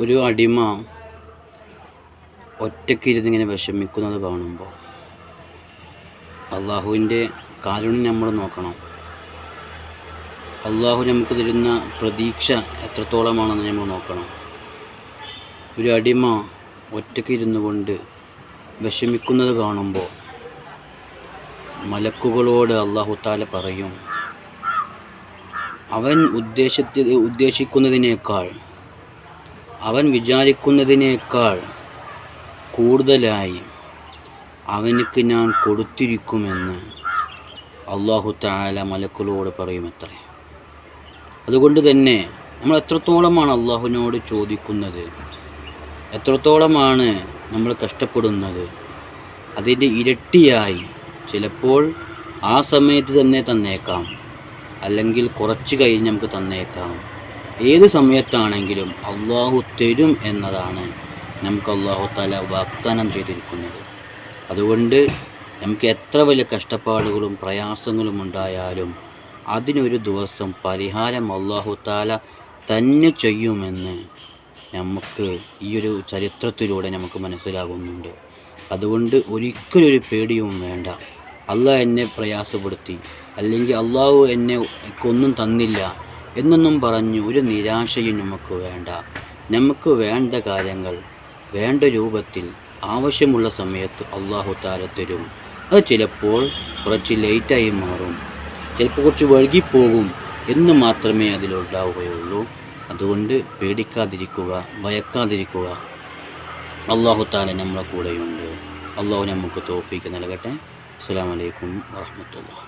ഒരു അടിമ ഒറ്റയ്ക്കിരുന്നിങ്ങനെ വിഷമിക്കുന്നത് കാണുമ്പോൾ അള്ളാഹുവിൻ്റെ കാരുണ്യം നമ്മൾ നോക്കണം. അള്ളാഹു നമുക്ക് തരുന്ന പ്രതീക്ഷ എത്രത്തോളമാണെന്ന് നമ്മൾ നോക്കണം. ഒരു അടിമ ഒറ്റയ്ക്കിരുന്നു കൊണ്ട് വിഷമിക്കുന്നത് കാണുമ്പോൾ മലക്കുകളോട് അള്ളാഹു താല പറയും, അവൻ ഉദ്ദേശിക്കുന്നതിനേക്കാൾ, അവൻ വിചാരിക്കുന്നതിനേക്കാൾ കൂടുതലായി അവനക്ക് ഞാൻ കൊടുത്തിരിക്കുമെന്ന് അള്ളാഹു തആല മലക്കുകളോട് പറയുമത്രേ. അതുകൊണ്ട് തന്നെ നമ്മൾ എത്രത്തോളമാണ് അള്ളാഹുവിനോട് ചോദിക്കുന്നത്, എത്രത്തോളമാണ് നമ്മൾ കഷ്ടപ്പെടുന്നത്, അതിൻ്റെ ഇരട്ടിയായി ചിലപ്പോൾ ആ സമയത്ത് തന്നെ തന്നേക്കാം, അല്ലെങ്കിൽ കുറച്ച് കഴിഞ്ഞ് നമുക്ക് തന്നേക്കാം. ഏത് സമയത്താണെങ്കിലും അള്ളാഹു തരും എന്നതാണ് നമുക്ക് അള്ളാഹു തആല വാഗ്ദാനം ചെയ്തിരിക്കുന്നത്. അതുകൊണ്ട് നമുക്ക് എത്ര വലിയ കഷ്ടപ്പാടുകളും പ്രയാസങ്ങളും ഉണ്ടായാലും അതിനൊരു ദിവസം പരിഹാരം അള്ളാഹു തആല തന്നെ ചെയ്യുമെന്ന് നമുക്ക് ഈ ഒരു ചരിത്രത്തിലൂടെ നമുക്ക് മനസ്സിലാകുന്നുണ്ട്. അതുകൊണ്ട് ഒരിക്കലൊരു പേടിയും വേണ്ട. അള്ളാഹ് എന്നെ പ്രയാസപ്പെടുത്തി, അല്ലെങ്കിൽ അള്ളാഹു ഒന്നും തന്നില്ല എന്നൊന്നും പറഞ്ഞ് ഒരു നിരാശയും നമുക്ക് വേണ്ട. നമുക്ക് വേണ്ട കാര്യങ്ങൾ വേണ്ട രൂപത്തിൽ ആവശ്യമുള്ള സമയത്ത് അള്ളാഹു തആല തരും. അത് ചിലപ്പോൾ കുറച്ച് ലേറ്റായി മാറും, ചിലപ്പോൾ കുറച്ച് വൈകിപ്പോകും എന്ന് മാത്രമേ അതിലുണ്ടാവുകയുള്ളൂ. അതുകൊണ്ട് പേടിക്കാതിരിക്കുക, ഭയക്കാതിരിക്കുക. അള്ളാഹു തആല നമ്മളെ കൂടെയുണ്ട്. അള്ളാഹു നമുക്ക് തൗഫീഖ് നൽകട്ടെ. അസ്സലാമു അലൈക്കും വറഹ്മത്തുള്ളാഹി.